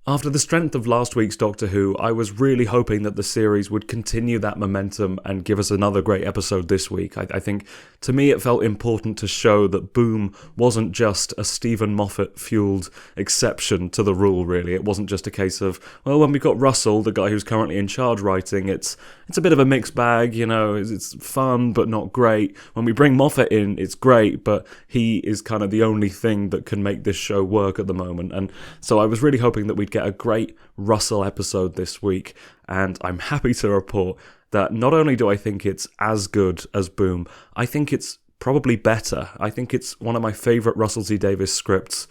After the strength of last week's Doctor Who, I was really hoping that the series would continue that momentum and give us another great episode this week. I think, to me, it felt important to show that Boom wasn't just a Stephen Moffat-fueled exception to the rule, really. It wasn't just a case of, well, when we've got Russell, the guy who's currently in charge writing, it's a bit of a mixed bag, you know, it's fun but not great. When we bring Moffat in, it's great, but he is kind of the only thing that can make this show work at the moment. And so I was really hoping that we'd get a great Russell episode this week, and I'm happy to report that not only do I think it's as good as Boom, I think it's probably better. I think it's one of my favourite Russell T Davies scripts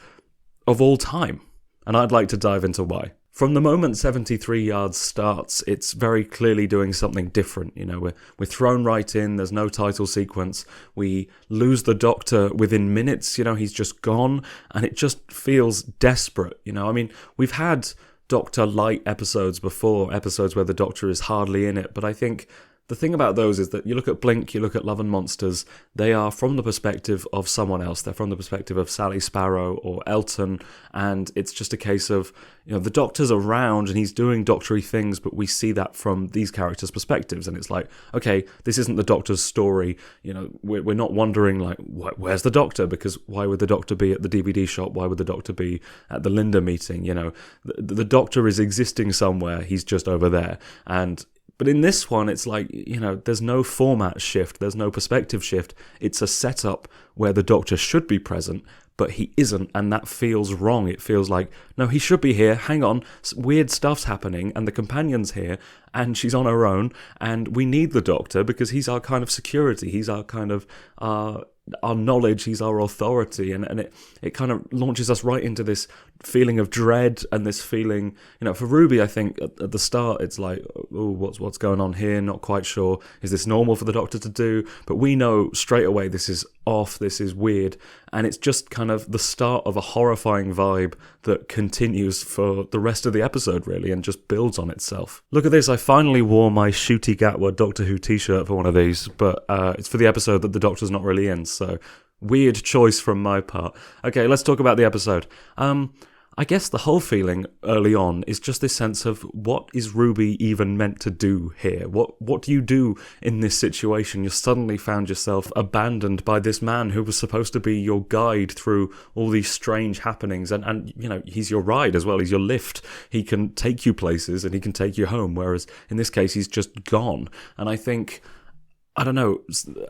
of all time, and I'd like to dive into why. From the moment 73 Yards starts, it's very clearly doing something different. You know, we're thrown right in, there's no title sequence, we lose the Doctor within minutes, you know, he's just gone, and it just feels desperate, you know. I mean, we've had Doctor Light episodes before, episodes where the Doctor is hardly in it, but I think the thing about those is that you look at Blink, you look at Love and Monsters, they are from the perspective of someone else. They're from the perspective of Sally Sparrow or Elton, and it's just a case of, you know, the Doctor's around and he's doing doctory things, but we see that from these characters' perspectives, and it's like, okay, this isn't the Doctor's story. You know, we're not wondering, like, where's the Doctor? Because why would the Doctor be at the DVD shop? Why would the Doctor be at the Linda meeting? You know, the Doctor is existing somewhere, he's just over there, but in this one, it's like, you know, there's no format shift, there's no perspective shift. It's a setup where the Doctor should be present, but he isn't, and that feels wrong. It feels like, no, he should be here, hang on, weird stuff's happening, and the companion's here, and she's on her own, and we need the Doctor because he's our kind of security, he's our kind of, our knowledge, he's our authority, and it kind of launches us right into this feeling of dread and this feeling, you know, for Ruby, I think at the start it's like, oh, what's going on here, not quite sure, is this normal for the Doctor to do? But we know straight away this is off, this is weird, and it's just kind of the start of a horrifying vibe that continues for the rest of the episode, really, and just builds on itself. Look at this, I finally wore my Shooty Gatwa Doctor Who t-shirt for one of these, but it's for the episode that the Doctor's not really in, so weird choice from my part. Okay, let's talk about the episode. I guess the whole feeling early on is just this sense of, what is Ruby even meant to do here? What do you do in this situation? You suddenly found yourself abandoned by this man who was supposed to be your guide through all these strange happenings, and you know, he's your ride as well, he's your lift. He can take you places and he can take you home, whereas in this case he's just gone. And I think, I don't know,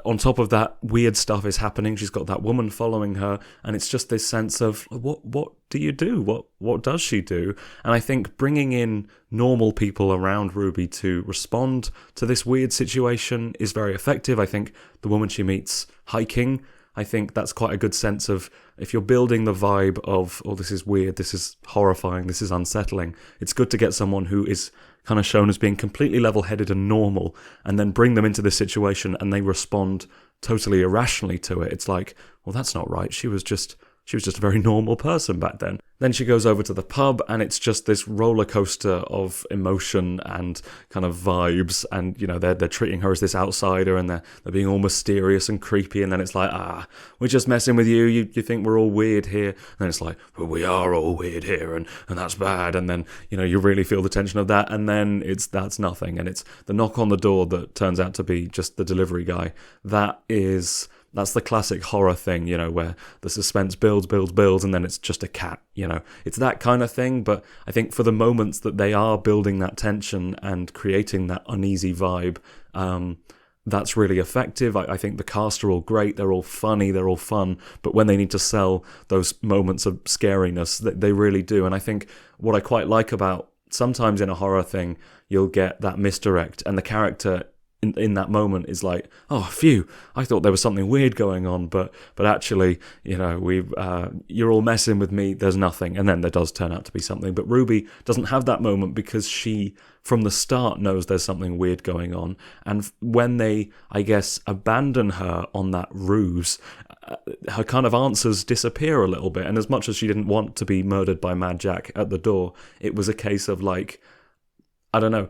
on top of that, weird stuff is happening. She's got that woman following her, and it's just this sense of, what do you do? What does she do? And I think bringing in normal people around Ruby to respond to this weird situation is very effective. I think the woman she meets hiking, I think that's quite a good sense of, if you're building the vibe of, oh, this is weird, this is horrifying, this is unsettling, it's good to get someone who is kind of shown as being completely level-headed and normal, and then bring them into this situation and they respond totally irrationally to it. It's like, well, that's not right. She was just a very normal person back then. Then she goes over to the pub, and it's just this roller coaster of emotion and kind of vibes, and you know, they're treating her as this outsider, and they're being all mysterious and creepy, and then it's like, we're just messing with you. You think we're all weird here, and then it's like, well, we are all weird here, and that's bad, and then, you know, you really feel the tension of that, and then that's nothing, and it's the knock on the door that turns out to be just the delivery guy. That's the classic horror thing, you know, where the suspense builds, and then it's just a cat, you know. It's that kind of thing, but I think for the moments that they are building that tension and creating that uneasy vibe, that's really effective. I think the cast are all great, they're all funny, they're all fun, but when they need to sell those moments of scariness, they really do. And I think what I quite like about, sometimes in a horror thing, you'll get that misdirect, and the character in that moment is like, oh, phew, I thought there was something weird going on, but actually, you know, you're all messing with me, there's nothing, and then there does turn out to be something. But Ruby doesn't have that moment because she, from the start, knows there's something weird going on, and when they, I guess, abandon her on that ruse, her kind of answers disappear a little bit, and as much as she didn't want to be murdered by Mad Jack at the door, it was a case of like, I don't know,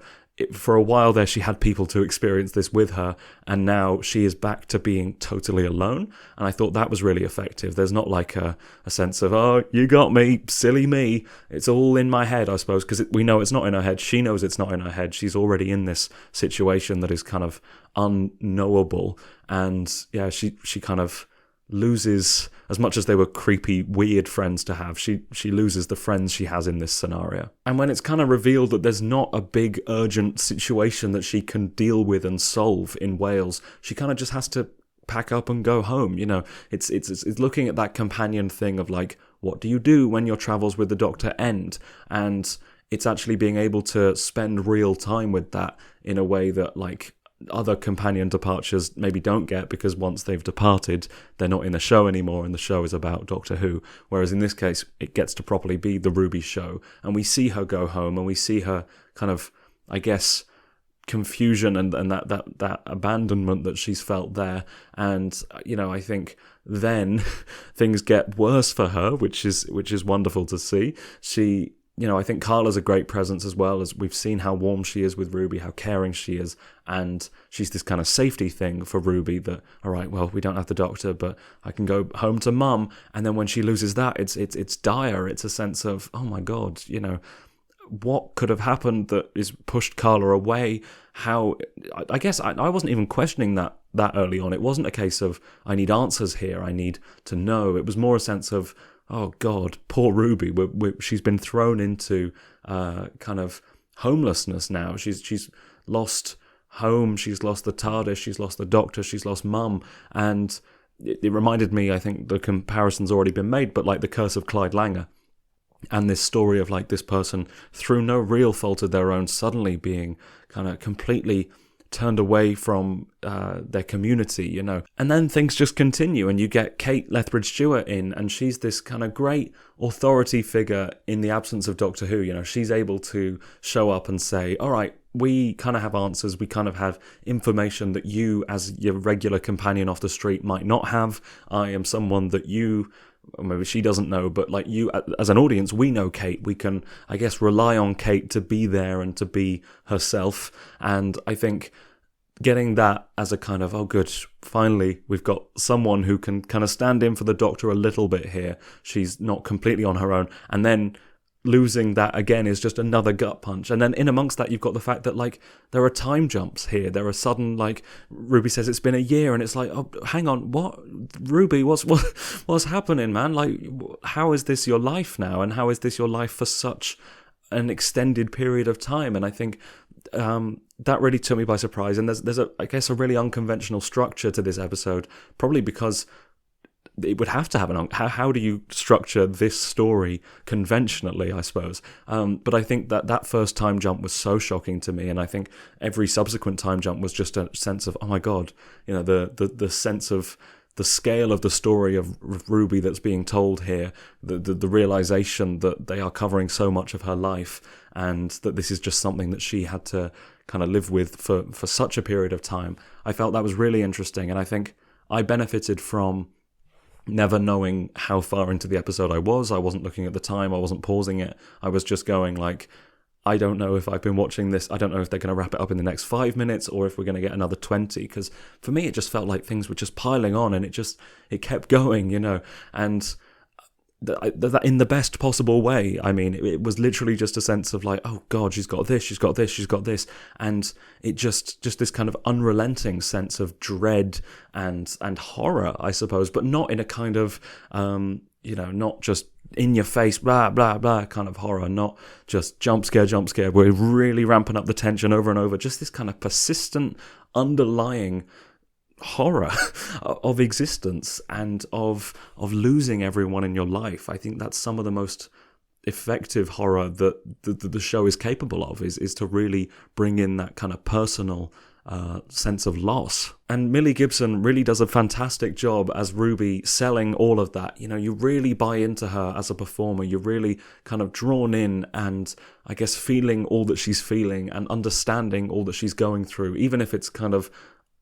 for a while there, she had people to experience this with her, and now she is back to being totally alone. And I thought that was really effective. There's not like a sense of, oh, you got me, silly me. It's all in my head, I suppose, because we know it's not in her head. She knows it's not in her head. She's already in this situation that is kind of unknowable. And yeah, she kind of loses, as much as they were creepy, weird friends to have, she loses the friends she has in this scenario. And when it's kind of revealed that there's not a big urgent situation that she can deal with and solve in Wales, she kind of just has to pack up and go home. It's looking at that companion thing of like, what do you do when your travels with the Doctor end? And it's actually being able to spend real time with that in a way that like other companion departures maybe don't get, because once they've departed, they're not in the show anymore, and the show is about Doctor Who. Whereas in this case, it gets to properly be the Ruby show, and we see her go home, and we see her kind of, I guess, confusion and that abandonment that she's felt there. And I think then things get worse for her, which is wonderful to see. I think Carla's a great presence as well, as we've seen how warm she is with Ruby, how caring she is, and she's this kind of safety thing for Ruby that, all right, well, we don't have the Doctor, but I can go home to Mum. And then when she loses that, it's dire. It's a sense of, oh my God, what could have happened that is pushed Carla away? How, I guess I wasn't even questioning that early on. It wasn't a case of, I need answers here, I need to know. It was more a sense of, oh God, poor Ruby. She's been thrown into kind of homelessness now. She's lost home. She's lost the TARDIS. She's lost the Doctor. She's lost Mum. And it reminded me, I think the comparison's already been made, but like the Curse of Clyde Langer. And this story of like this person, through no real fault of their own, suddenly being kind of completely turned away from their community, And then things just continue, and you get Kate Lethbridge-Stewart in, and she's this kind of great authority figure in the absence of Doctor Who. She's able to show up and say, all right, we kind of have answers, we kind of have information that you, as your regular companion off the street, might not have. I am someone that you, or maybe she doesn't know, but like you as an audience, we know Kate. We can, I guess, rely on Kate to be there and to be herself. And I think getting that as a kind of, oh good, finally we've got someone who can kind of stand in for the Doctor a little bit here. She's not completely on her own. And then losing that again is just another gut punch. And then in amongst that, you've got the fact that like there are time jumps here. There are sudden, like Ruby says it's been a year, and it's like, oh, hang on, what, Ruby, what's happening, man? Like, how is this your life now, and how is this your life for such an extended period of time? And I think that really took me by surprise. And there's I guess a really unconventional structure to this episode, probably because it would have to have how do you structure this story conventionally, I suppose. But I think that first time jump was so shocking to me, and I think every subsequent time jump was just a sense of, oh my God, the sense of the scale of the story of Ruby that's being told here, the realization that they are covering so much of her life, and that this is just something that she had to kind of live with for such a period of time. I felt that was really interesting, and I think I benefited from never knowing how far into the episode I was. I wasn't looking at the time, I wasn't pausing it. I was just going like, I don't know if I've been watching this, I don't know if they're going to wrap it up in the next 5 minutes or if we're going to get another 20, because for me it just felt like things were just piling on, and it kept going, and that in the best possible way. I mean, it was literally just a sense of like, oh God, she's got this, she's got this, she's got this, and it just this kind of unrelenting sense of dread and horror, I suppose, but not in a kind of not just in your face blah blah blah kind of horror, not just jump scare. We're really ramping up the tension over and over, just this kind of persistent underlying horror of existence and of losing everyone in your life. I think that's some of the most effective horror that the show is capable of, is to really bring in that kind of personal sense of loss. And Millie Gibson really does a fantastic job as Ruby, selling all of that. You really buy into her as a performer. You're really kind of drawn in, and I guess feeling all that she's feeling and understanding all that she's going through, even if it's kind of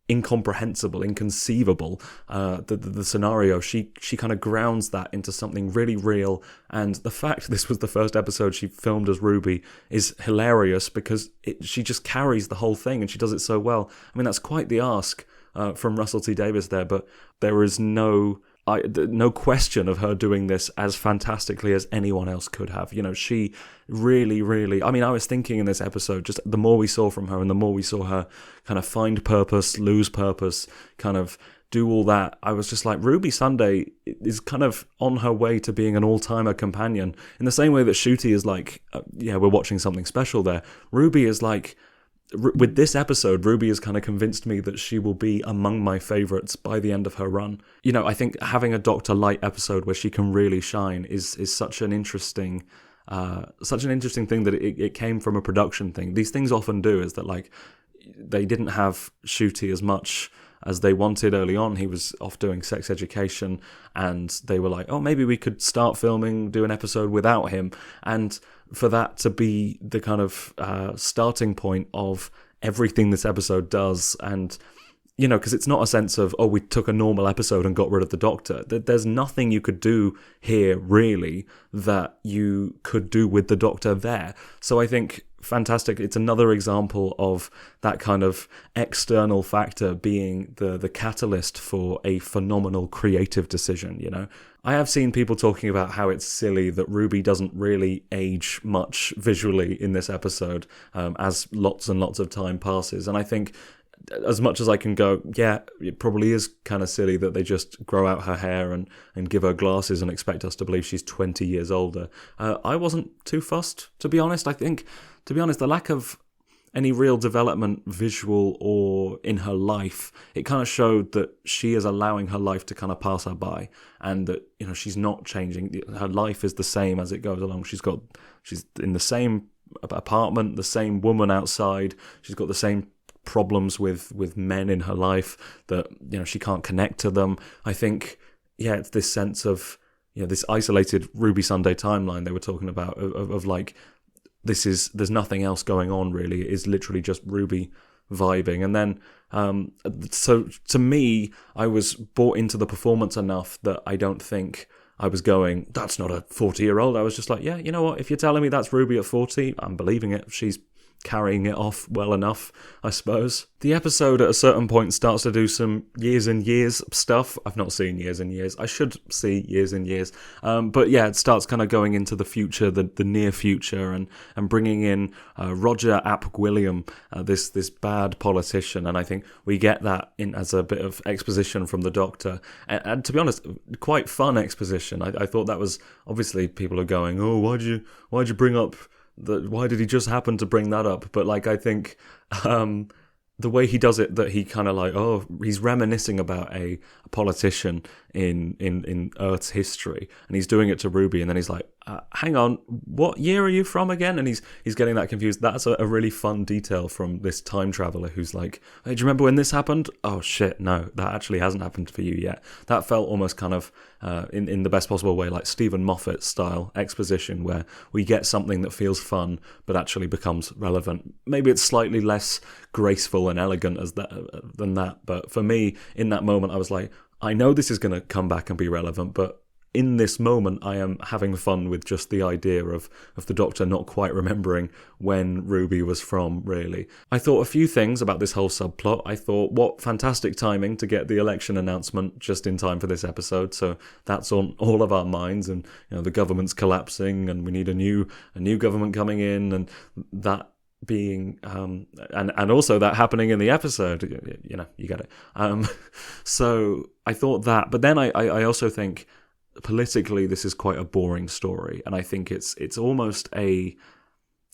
incomprehensible, inconceivable, the scenario, she kind of grounds that into something really real. And the fact this was the first episode she filmed as Ruby is hilarious, because she just carries the whole thing and she does it so well. I mean, that's quite the ask from Russell T Davies there, but there is no question of her doing this as fantastically as anyone else could have. You know, she really, really, I mean, I was thinking in this episode, just the more we saw from her and the more we saw her kind of find purpose, lose purpose, kind of do all that, I was just like, Ruby Sunday is kind of on her way to being an all-timer companion. In the same way that Shooty is like, we're watching something special there. Ruby is like, with this episode, Ruby has kind of convinced me that she will be among my favourites by the end of her run. You know, I think having a Dr. Light episode where she can really shine is such an interesting thing, that it came from a production thing. These things often do, is that like they didn't have Shooty as much as they wanted early on. He was off doing sex education, and they were like, oh, maybe we could start filming, do an episode without him. And for that to be the kind of starting point of everything this episode does, and you know, because it's not a sense of, oh, we took a normal episode and got rid of the Doctor. There's nothing you could do here, really, that you could do with the Doctor there. So I think, fantastic. It's another example of that kind of external factor being the catalyst for a phenomenal creative decision, you know? I have seen people talking about how it's silly that Ruby doesn't really age much visually in this episode, as lots and lots of time passes. And I think, as much as I can go, yeah, it probably is kind of silly that they just grow out her hair and give her glasses and expect us to believe she's 20 years older. I wasn't too fussed, to be honest. I think, to be honest, the lack of any real development, visual or in her life, it kind of showed that she is allowing her life to kind of pass her by, and that, you know, she's not changing. Her life is the same as it goes along. She's in the same apartment, the same woman outside. She's got the same problems with men in her life, that, you know, she can't connect to them. I think, yeah, it's this sense of, you know, this isolated Ruby Sunday timeline they were talking about, of like, there's nothing else going on really. It is literally just Ruby vibing. And then so to me, I was bought into the performance enough that I don't think I was going, that's not a 40-year-old. I was just like, yeah, you know what, if you're telling me that's Ruby at 40, I'm believing it. She's carrying it off well enough, I suppose. The episode at a certain point starts to do some years and years stuff. I've not seen years and years. I should see years and years. But yeah, it starts kind of going into the future, the near future, and bringing in Roger Ap William, this bad politician. And I think we get that in as a bit of exposition from the Doctor. And to be honest, quite fun exposition. I thought that was, obviously people are going, oh, why'd you bring up why did he just happen to bring that up? But like, I think the way he does it, that he kind of like, oh, he's reminiscing about a politician in Earth's history, and he's doing it to Ruby, and then he's like, hang on, what year are you from again? And he's getting that confused. That's a really fun detail from this time traveler who's like, hey, do you remember when this happened? Oh shit, no, that actually hasn't happened for you yet. That felt almost kind of in the best possible way, like Stephen Moffat style exposition, where we get something that feels fun but actually becomes relevant. Maybe it's slightly less graceful and elegant than that, but for me, in that moment, I was like, I know this is going to come back and be relevant, but in this moment, I am having fun with just the idea of the Doctor not quite remembering when Ruby was from, really. I thought a few things about this whole subplot. I thought, what fantastic timing to get the election announcement just in time for this episode. So that's on all of our minds, and you know, the government's collapsing, and we need a new government coming in, and that being and also that happening in the episode. You know, you get it. So I thought that, but then I also think, politically, this is quite a boring story, and I think it's almost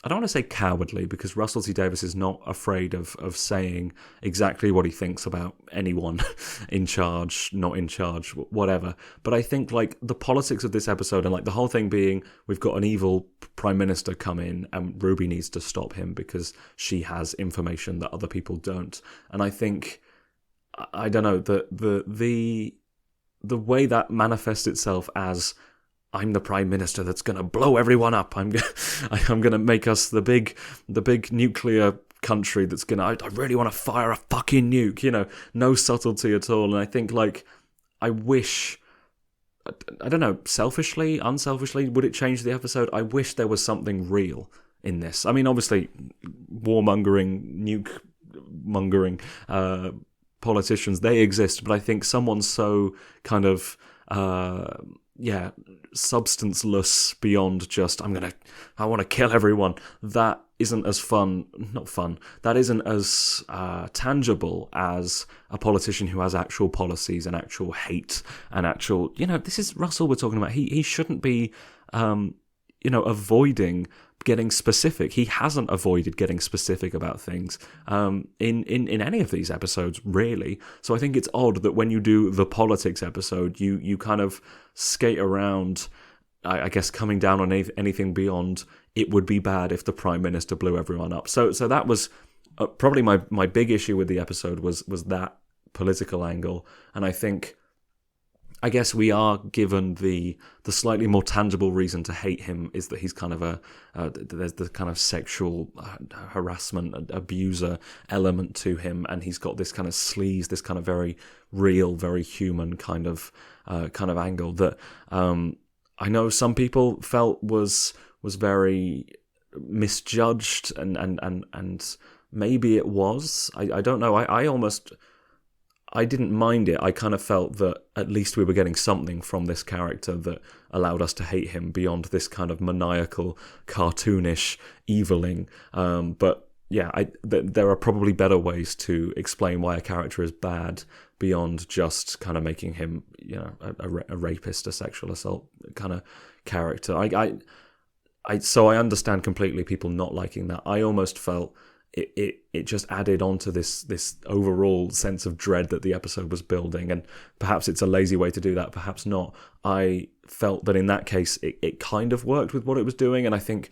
I don't want to say cowardly, because Russell T Davies is not afraid of saying exactly what he thinks about anyone in charge, not in charge, whatever. But I think like the politics of this episode, and like the whole thing being, we've got an evil prime minister come in and Ruby needs to stop him because she has information that other people don't. And I think, I don't know, the way that manifests itself as, I'm the prime minister that's going to blow everyone up. I'm going to make us the big nuclear country that's I really want to fire a fucking nuke, no subtlety at all. And I think, like, I wish, I don't know, selfishly, unselfishly, would it change the episode? I wish there was something real in this. I mean, obviously, warmongering, nuke-mongering politicians, they exist, but I think someone so kind of, substanceless beyond just, I want to kill everyone, that isn't as that isn't as tangible as a politician who has actual policies and actual hate and actual, this is Russell we're talking about. He shouldn't be, avoiding getting specific. He hasn't avoided getting specific about things in any of these episodes, really. So I think it's odd that when you do the politics episode, you kind of skate around, I guess, coming down on anything beyond it would be bad if the Prime Minister blew everyone up. So that was probably my big issue with the episode was that political angle. And I guess we are given the slightly more tangible reason to hate him is that he's kind of there's the kind of sexual harassment, abuser element to him, and he's got this kind of sleaze, this kind of very real, very human kind of angle that I know some people felt was very misjudged, and maybe it was. I don't know. I didn't mind it. I kind of felt that at least we were getting something from this character that allowed us to hate him beyond this kind of maniacal, cartoonish eviling. But yeah, there are probably better ways to explain why a character is bad beyond just kind of making him, a rapist, a sexual assault kind of character. So I understand completely people not liking that. I almost felt it just added on to this overall sense of dread that the episode was building, and perhaps it's a lazy way to do that, perhaps not. I felt that in that case it kind of worked with what it was doing, and I think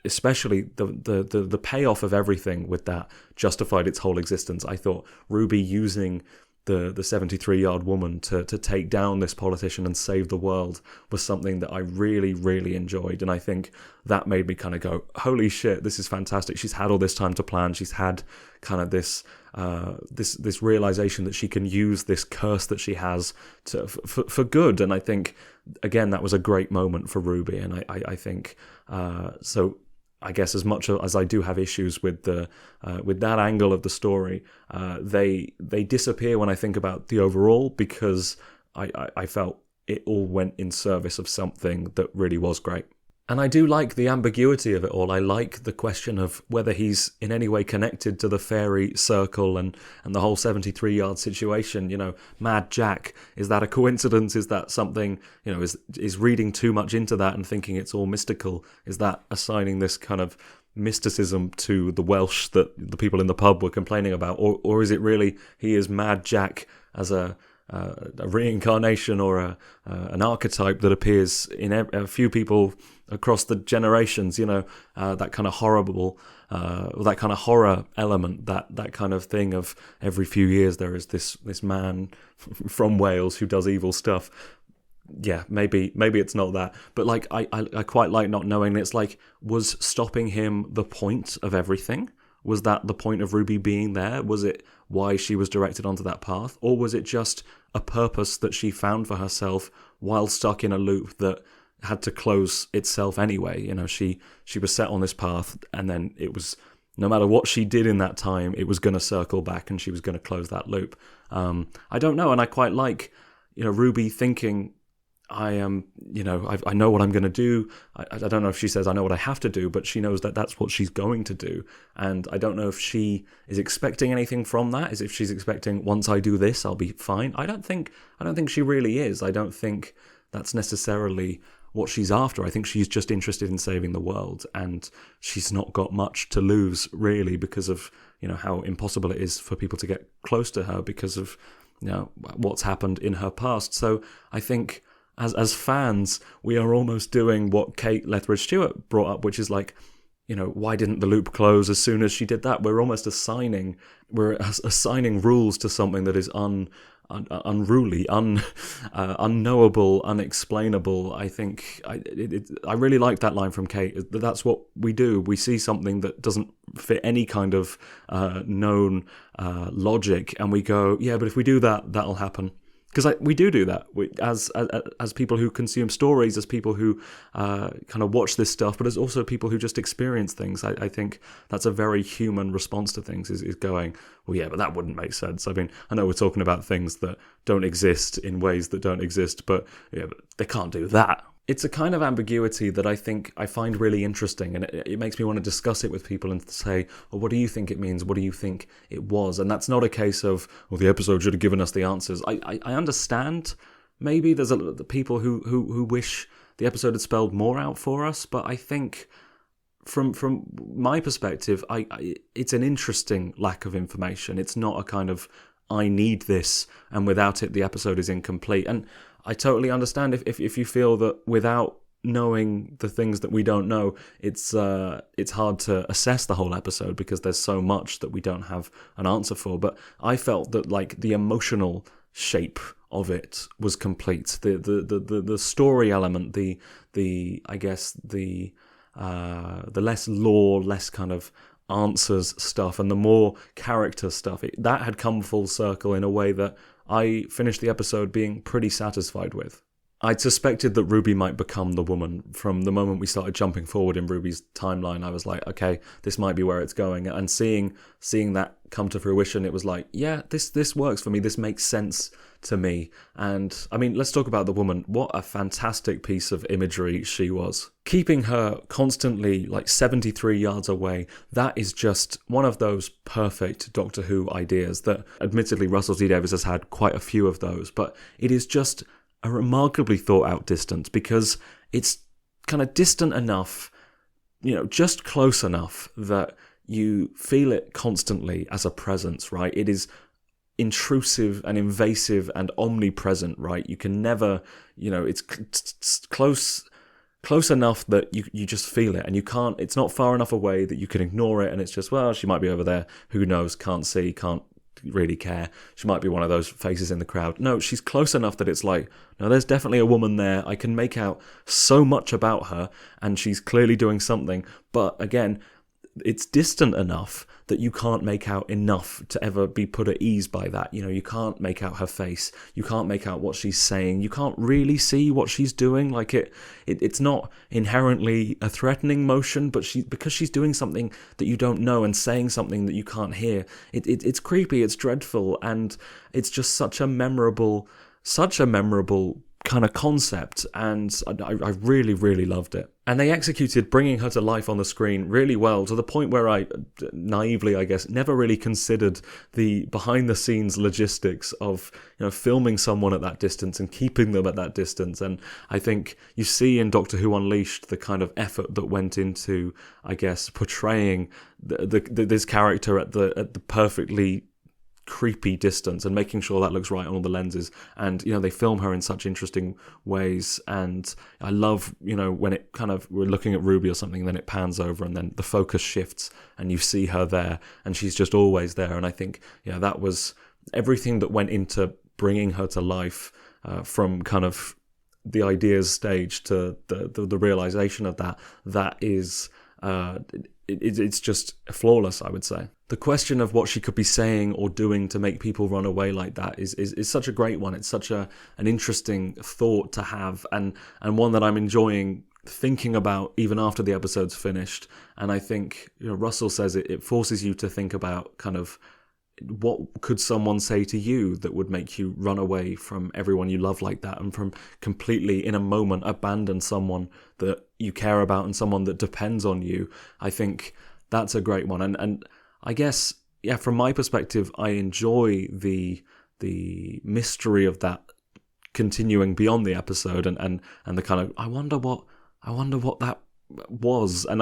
especially the payoff of everything with that justified its whole existence. I thought Ruby using the 73-year-old woman to take down this politician and save the world was something that I really, really enjoyed. And I think that made me kind of go, holy shit, this is fantastic. She's had all this time to plan. She's had kind of this realization that she can use this curse that she has for good. And I think, again, that was a great moment for Ruby. And I think, so I guess as much as I do have issues with that angle of the story, they disappear when I think about the overall, because I felt it all went in service of something that really was great. And I do like the ambiguity of it all. I like the question of whether he's in any way connected to the fairy circle and the whole 73-yard situation. Mad Jack, is that a coincidence? Is that something, is reading too much into that and thinking it's all mystical? Is that assigning this kind of mysticism to the Welsh that the people in the pub were complaining about? Or is it really he is Mad Jack as a reincarnation or an archetype that appears in a few people across the generations, that kind of horrible, that kind of horror element, that kind of thing of every few years there is this man from Wales who does evil stuff. Yeah, maybe it's not that, but like I quite like not knowing. It's like, was stopping him the point of everything? Was that the point of Ruby being there? Was it why she was directed onto that path? Or was it just a purpose that she found for herself while stuck in a loop that had to close itself anyway? She was set on this path, and then it was, no matter what she did in that time, it was going to circle back and she was going to close that loop. I don't know, and I quite like, Ruby thinking, I am, I know what I'm going to do. I don't know if she says I know what I have to do, but she knows that that's what she's going to do. And I don't know if she is expecting anything from that. As if she's expecting, once I do this, I'll be fine. I don't think she really is. I don't think that's necessarily what she's after. I think she's just interested in saving the world, and she's not got much to lose really, because of how impossible it is for people to get close to her because of what's happened in her past. So I think, as fans, we are almost doing what Kate Lethbridge-Stewart brought up, which is like, why didn't the loop close as soon as she did that? We're almost assigning rules to something that is unruly, unknowable, unexplainable. I think I really like that line from Kate. That's what we do. We see something that doesn't fit any kind of known logic, and we go, yeah, but if we do that, that'll happen. Because we do that as people who consume stories, as people who kind of watch this stuff, but as also people who just experience things. I think that's a very human response to things, is going, well, yeah, but that wouldn't make sense. I mean, I know we're talking about things that don't exist in ways that don't exist, but yeah, but they can't do that. It's a kind of ambiguity that I think I find really interesting, and it makes me want to discuss it with people and say, well, what do you think it means? What do you think it was? And that's not a case of, well, the episode should have given us the answers. I understand maybe there's people who wish the episode had spelled more out for us, but I think from my perspective, it's an interesting lack of information. It's not a kind of, I need this, and without it the episode is incomplete. And I totally understand if you feel that without knowing the things that we don't know, it's hard to assess the whole episode because there's so much that we don't have an answer for. But I felt that like the emotional shape of it was complete. The story element, the I guess the less lore, less kind of answers stuff, and the more character stuff, that had come full circle in a way that I finished the episode being pretty satisfied with. I'd suspected that Ruby might become the woman from the moment we started jumping forward in Ruby's timeline. I was like, okay, this might be where it's going. And seeing that come to fruition, it was like, yeah, this works for me. This makes sense to me. And I mean, let's talk about the woman. What a fantastic piece of imagery she was. Keeping her constantly like 73 yards away, that is just one of those perfect Doctor Who ideas that admittedly Russell T Davies has had quite a few of those, but it is just a remarkably thought out distance because it's kind of distant enough, just close enough that you feel it constantly as a presence, right? It is intrusive and invasive and omnipresent, right? You can never, it's close enough that you just feel it, and you can't, it's not far enough away that you can ignore it, and it's just, well, she might be over there, who knows, can't see, can't really care, she might be one of those faces in the crowd. No, she's close enough that it's like, no, there's definitely a woman there. I can make out so much about her, and she's clearly doing something, but again, it's distant enough that you can't make out enough to ever be put at ease by that. You can't make out her face, you can't make out what she's saying, you can't really see what she's doing. Like it's not inherently a threatening motion, but because she's doing something that you don't know and saying something that you can't hear, it's creepy, it's dreadful, and it's just such a memorable kind of concept, and I really, really loved it. And they executed bringing her to life on the screen really well, to the point where I, naively I guess, never really considered the behind-the-scenes logistics of filming someone at that distance and keeping them at that distance. And I think you see in Doctor Who Unleashed the kind of effort that went into, I guess, portraying this character at the perfectly creepy distance and making sure that looks right on all the lenses. And they film her in such interesting ways, and I love when it kind of, we're looking at Ruby or something, then it pans over and then the focus shifts and you see her there, and she's just always there. And I think that was everything that went into bringing her to life, from kind of the ideas stage to the realization of that is it's just flawless, I would say. The question of what she could be saying or doing to make people run away like that is such a great one. It's such an interesting thought to have, and one that I'm enjoying thinking about even after the episode's finished. And I think Russell says it forces you to think about kind of what could someone say to you that would make you run away from everyone you love like that, and from completely in a moment abandon someone that you care about and someone that depends on you. I think that's a great one. And I guess, from my perspective, I enjoy the mystery of that continuing beyond the episode, and the kind of, I wonder what that was. And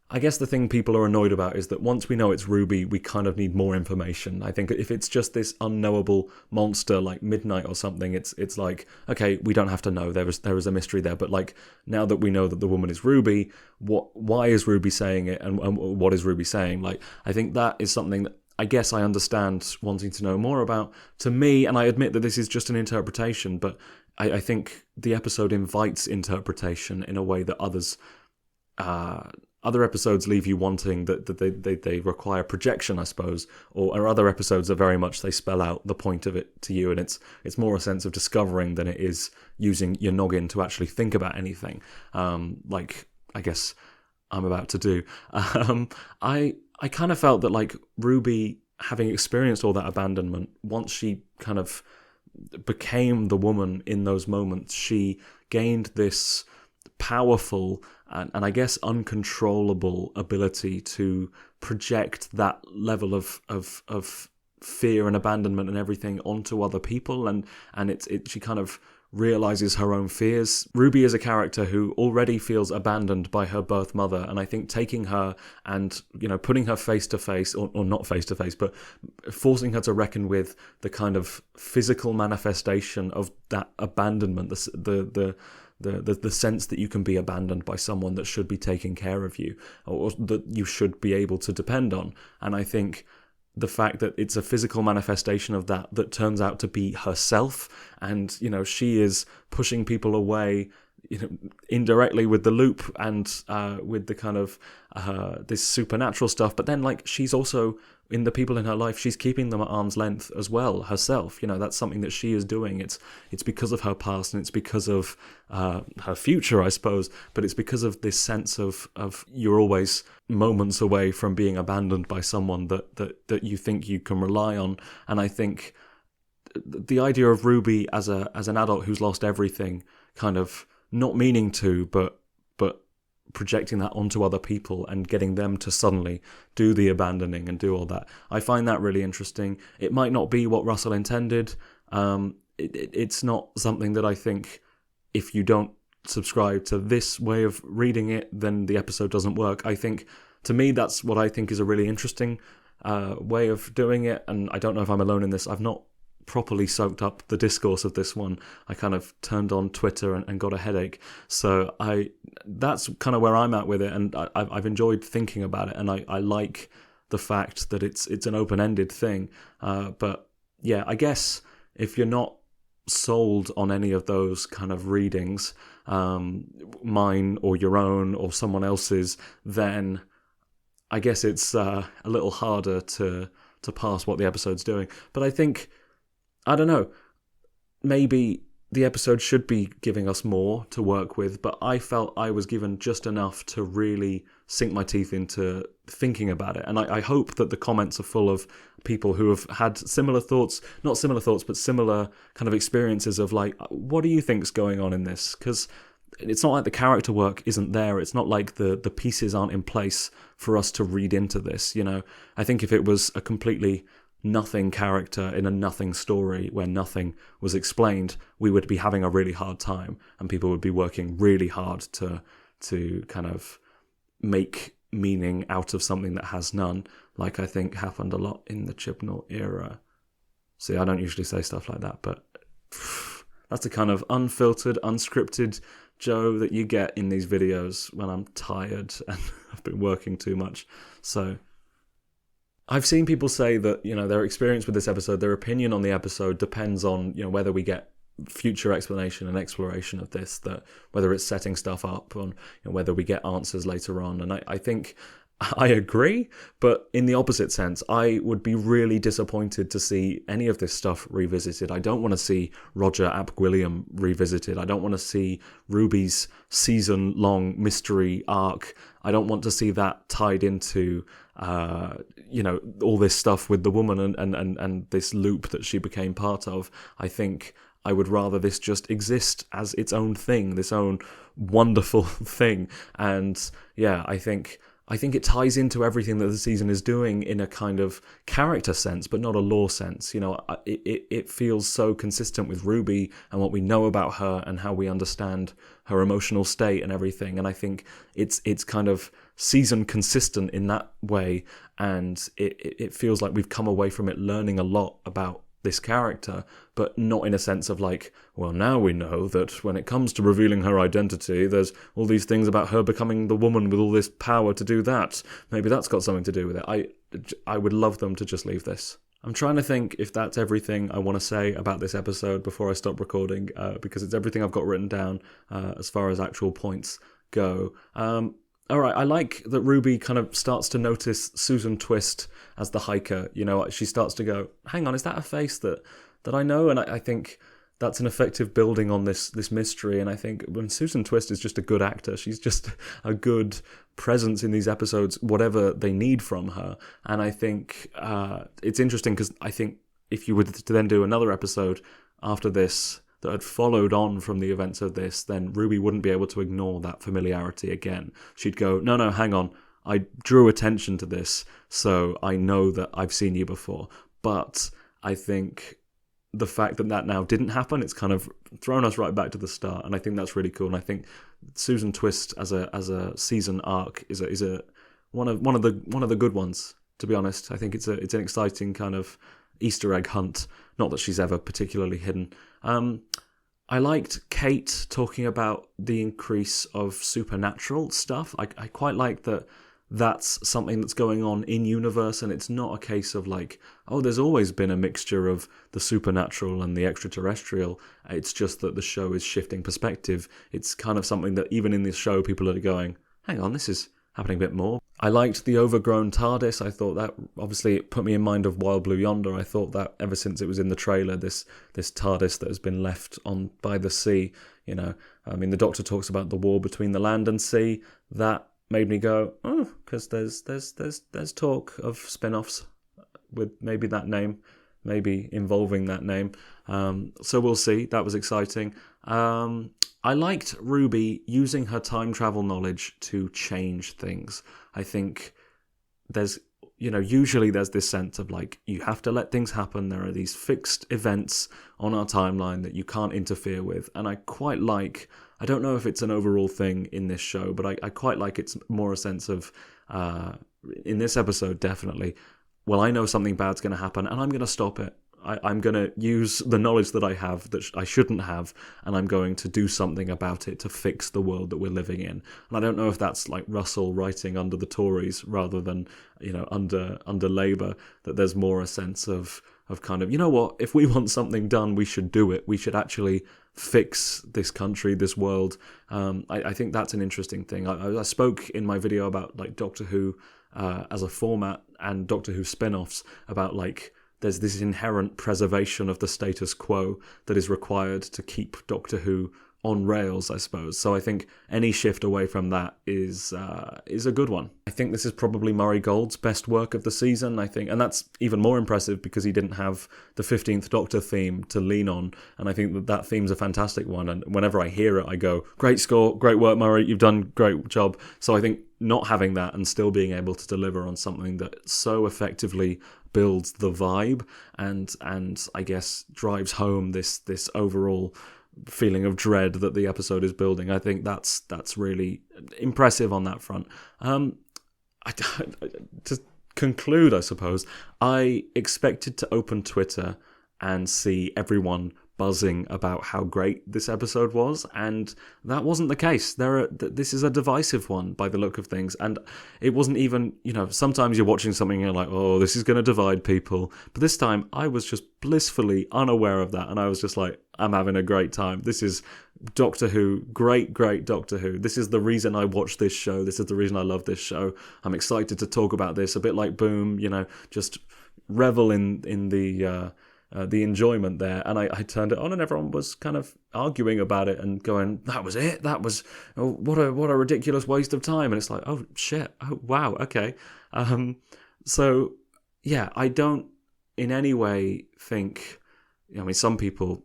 I guess the thing people are annoyed about is that once we know it's Ruby, we kind of need more information. I think if it's just this unknowable monster like Midnight or something, it's like, okay, we don't have to know. There is a mystery there. But like, now that we know that the woman is Ruby, why is Ruby saying it, and what is Ruby saying? Like, I think that is something that I guess I understand wanting to know more about. To me, and I admit that this is just an interpretation, but I think the episode invites interpretation in a way that other episodes leave you wanting, that they require projection, I suppose, or other episodes are very much, they spell out the point of it to you, and it's more a sense of discovering than it is using your noggin to actually think about anything, like I guess I'm about to do. I kind of felt that, like, Ruby, having experienced all that abandonment, once she kind of became the woman in those moments, she gained this powerful and I guess uncontrollable ability to project that level of fear and abandonment and everything onto other people, and she kind of realizes her own fears. Ruby is a character who already feels abandoned by her birth mother, and I think taking her and, you know, putting her face to face, or not face to face, but forcing her to reckon with the kind of physical manifestation of that abandonment, the sense that you can be abandoned by someone that should be taking care of you, or that you should be able to depend on. And I think the fact that it's a physical manifestation of that turns out to be herself, and, you know, she is pushing people away, you know, indirectly with the loop and with the kind of this supernatural stuff, but then, like, she's also, in the people in her life, she's keeping them at arm's length as well herself. You know, that's something that she is doing. It's because of her past, and it's because of her future, I suppose, but it's because of this sense of you're always moments away from being abandoned by someone that you think you can rely on. And I think the idea of Ruby as an adult who's lost everything, kind of not meaning to, but projecting that onto other people and getting them to suddenly do the abandoning and do all that, I find that really interesting. It might not be what Russell intended. It's not something that I think, if you don't subscribe to this way of reading it, then the episode doesn't work. I think, to me, that's what I think is a really interesting way of doing it, and I don't know if I'm alone in this. I've not properly soaked up the discourse of this one. I kind of turned on Twitter and got a headache. So that's kind of where I'm at with it, and I've enjoyed thinking about it, and I like the fact that it's an open-ended thing. But yeah, I guess if you're not sold on any of those kind of readings, mine or your own or someone else's, then I guess it's a little harder to pass what the episode's doing. But I think, I don't know, maybe the episode should be giving us more to work with, but I felt I was given just enough to really sink my teeth into thinking about it. And I hope that the comments are full of people who have had similar thoughts, not similar thoughts, but similar kind of experiences of, like, what do you think's going on in this? Because it's not like the character work isn't there. It's not like the pieces aren't in place for us to read into this, you know? I think if it was a completely nothing character in a nothing story where nothing was explained, we would be having a really hard time, and people would be working really hard to kind of make meaning out of something that has none, like I think happened a lot in the Chibnall era. See, I don't usually say stuff like that, but that's the kind of unfiltered, unscripted Joe that you get in these videos when I'm tired and I've been working too much. So I've seen people say that, you know, their experience with this episode, their opinion on the episode depends on, you know, whether we get future explanation and exploration of this, that whether it's setting stuff up, on, you know, whether we get answers later on. And I think I agree, but in the opposite sense, I would be really disappointed to see any of this stuff revisited. I don't want to see Roger Ap Gwilliam revisited. I don't want to see Ruby's season-long mystery arc. I don't want to see that tied into, you know, all this stuff with the woman and this loop that she became part of. I think I would rather this just exist as its own thing, this own wonderful thing. And yeah, I think it ties into everything that the season is doing in a kind of character sense, but not a lore sense. You know, it feels so consistent with Ruby and what we know about her and how we understand her emotional state and everything. And I think it's kind of season consistent in that way. And it feels like we've come away from it learning a lot about this character, but not in a sense of like, well, now we know that when it comes to revealing her identity, there's all these things about her becoming the woman with all this power to do that. Maybe that's got something to do with it. I would love them to just leave this. I'm trying to think if that's everything I want to say about this episode before I stop recording, because it's everything I've got written down as far as actual points go. All right, I like that Ruby kind of starts to notice Susan Twist as the hiker. You know, she starts to go, hang on, is that a face that I know? And I think that's an effective building on this mystery. And I think when Susan Twist is just a good actor, she's just a good presence in these episodes, whatever they need from her. And I think it's interesting because I think if you were to then do another episode after this that had followed on from the events of this, then Ruby wouldn't be able to ignore that familiarity again. She'd go, no, hang on. I drew attention to this, so I know that I've seen you before. But I think the fact that now didn't happen, it's kind of thrown us right back to the start, and I think that's really cool. And I think Susan Twist as a season arc is one of the good ones. To be honest, I think it's an exciting kind of Easter egg hunt. Not that she's ever particularly hidden. I liked Kate talking about the increase of supernatural stuff. I quite like that. That's something that's going on in universe, and it's not a case of like, oh, there's always been a mixture of the supernatural and the extraterrestrial. It's just that the show is shifting perspective. It's kind of something that even in this show, people are going, hang on, this is happening a bit more. I liked the overgrown TARDIS. I thought that, obviously, it put me in mind of Wild Blue Yonder. I thought that ever since it was in the trailer, this TARDIS that has been left on by the sea, you know. I mean, the Doctor talks about the war between the land and sea. That made me go, oh, because there's talk of spin-offs with maybe that name, maybe involving that name. So we'll see. That was exciting. I liked Ruby using her time travel knowledge to change things. I think usually there's this sense of like, you have to let things happen. There are these fixed events on our timeline that you can't interfere with. And I quite like, I don't know if it's an overall thing in this show, but I quite like it's more a sense of, in this episode, definitely, well, I know something bad's going to happen and I'm going to stop it. I'm going to use the knowledge that I have that I shouldn't have, and I'm going to do something about it to fix the world that we're living in. And I don't know if that's like Russell writing under the Tories rather than, under Labour, that there's more a sense of kind of, you know what, if we want something done, we should do it. We should actually fix this country, this world. I think that's an interesting thing. I spoke in my video about like Doctor Who as a format and Doctor Who spin-offs about like, there's this inherent preservation of the status quo that is required to keep Doctor Who on rails, I suppose. So I think any shift away from that is a good one. I think this is probably Murray Gold's best work of the season, I think. And that's even more impressive because he didn't have the 15th Doctor theme to lean on. And I think that theme's a fantastic one. And whenever I hear it, I go, great score, great work, Murray, you've done a great job. So I think not having that and still being able to deliver on something that so effectively builds the vibe and I guess drives home this overall feeling of dread that the episode is building. I think that's really impressive on that front. To conclude, I suppose, I expected to open Twitter and see everyone buzzing about how great this episode was, and that wasn't the case. This is a divisive one by the look of things, and it wasn't even, sometimes you're watching something and you're like, oh, this is going to divide people, but this time I was just blissfully unaware of that, and I was just like, I'm having a great time. This is Doctor Who, great Doctor Who. This is the reason I watch this show. This is the reason I love this show. I'm excited to talk about this, a bit like Boom, just revel in the enjoyment there. And I turned it on and everyone was kind of arguing about it and going, that was it? That was, what a ridiculous waste of time. And it's like, oh shit, oh wow, okay. So yeah, I don't in any way think, some people,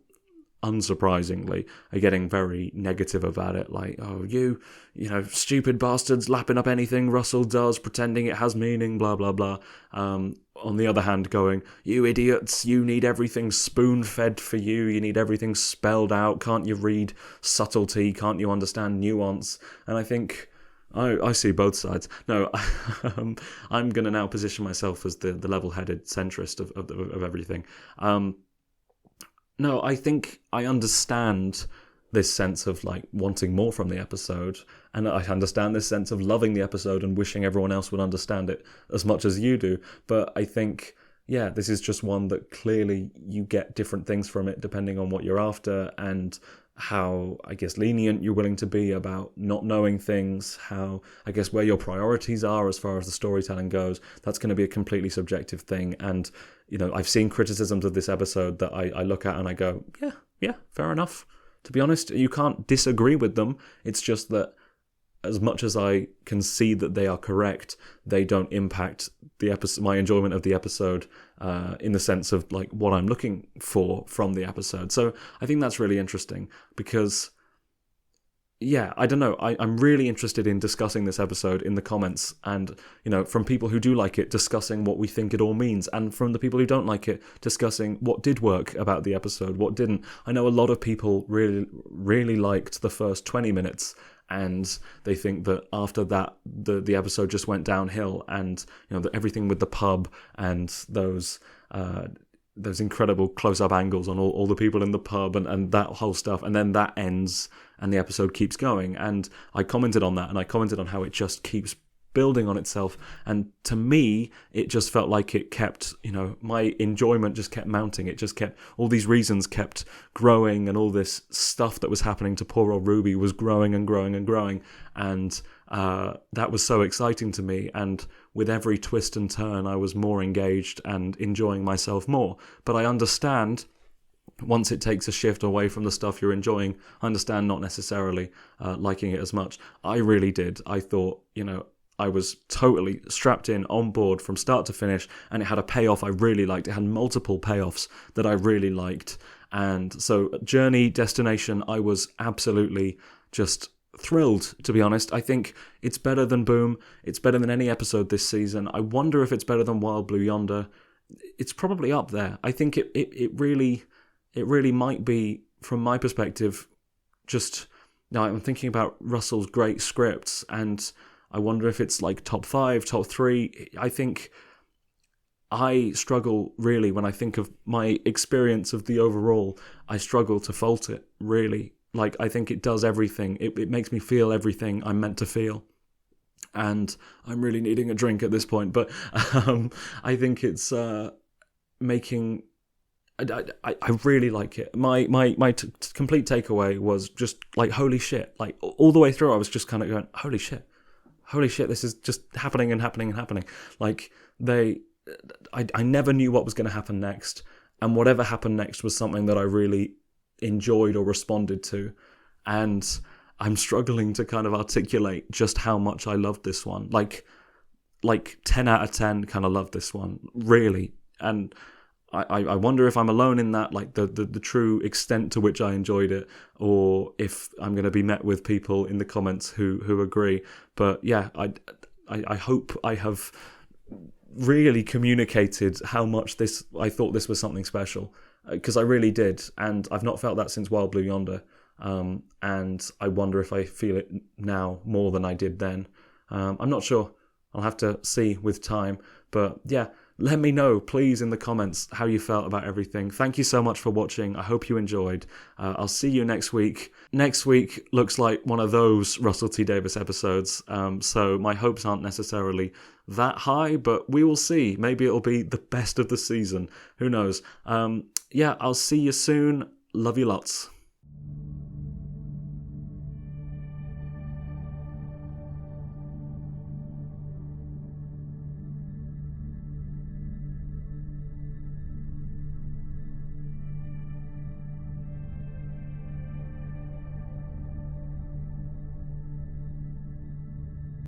unsurprisingly, are getting very negative about it, like, oh, you stupid bastards lapping up anything Russell does, pretending it has meaning, blah, blah, blah. On the other hand, going, you idiots, you need everything spoon-fed for you, you need everything spelled out, can't you read subtlety, can't you understand nuance? And I think, I see both sides. No, I'm going to now position myself as the level-headed centrist of everything. No, I think I understand this sense of like wanting more from the episode, and I understand this sense of loving the episode and wishing everyone else would understand it as much as you do. But I think, yeah, this is just one that clearly you get different things from it depending on what you're after, and how, I guess, lenient you're willing to be about not knowing things, how, I guess, where your priorities are as far as the storytelling goes. That's going to be a completely subjective thing. And, you know, I've seen criticisms of this episode that I look at and I go, yeah, fair enough. To be honest, you can't disagree with them. It's just that as much as I can see that they are correct, they don't impact the episode, my enjoyment of the episode, in the sense of like what I'm looking for from the episode. So I think that's really interesting because, yeah, I don't know. I'm really interested in discussing this episode in the comments, and, you know, from people who do like it, discussing what we think it all means, and from the people who don't like it, discussing what did work about the episode, what didn't. I know a lot of people really liked the first 20 minutes, and they think that after that the episode just went downhill, and, you know, everything with the pub and those incredible close-up angles on all the people in the pub and that whole stuff, and then that ends and the episode keeps going. And I commented on that, and I commented on how it just keeps building on itself, and to me it just felt like it kept, you know, my enjoyment just kept mounting. It just kept, all these reasons kept growing, and all this stuff that was happening to poor old Ruby was growing and growing and growing, and that was so exciting to me. And with every twist and turn I was more engaged and enjoying myself more. But I understand, once it takes a shift away from the stuff you're enjoying, I understand not necessarily liking it as much. I really did. I thought, you know, I was totally strapped in, on board from start to finish, and it had a payoff I really liked. It had multiple payoffs that I really liked. And so journey, destination, I was absolutely just thrilled, to be honest. I think it's better than Boom. It's better than any episode this season. I wonder if it's better than Wild Blue Yonder. It's probably up there. I think it really might be, from my perspective. Just now I'm thinking about Russell's great scripts, and I wonder if it's like top 5, top 3. I think I struggle really when I think of my experience of the overall. I struggle to fault it, really. Like, I think it does everything. It makes me feel everything I'm meant to feel. And I'm really needing a drink at this point. But I think it's making... I really like it. My complete takeaway was just like, holy shit. Like, all the way through I was just kind of going, holy shit, this is just happening and happening and happening. Like, I never knew what was going to happen next, and whatever happened next was something that I really enjoyed or responded to. And I'm struggling to kind of articulate just how much I loved this one. Like 10 out of 10 kind of loved this one, really. And I wonder if I'm alone in that, like the true extent to which I enjoyed it, or if I'm going to be met with people in the comments who agree. But yeah, I hope I have really communicated how much I thought this was something special, because I really did, and I've not felt that since Wild Blue Yonder. And I wonder if I feel it now more than I did then. I'm not sure. I'll have to see with time. But yeah, let me know, please, in the comments how you felt about everything. Thank you so much for watching. I hope you enjoyed. I'll see you next week. Next week looks like one of those Russell T Davies episodes. So my hopes aren't necessarily that high, but we will see. Maybe it'll be the best of the season. Who knows? Yeah, I'll see you soon. Love you lots.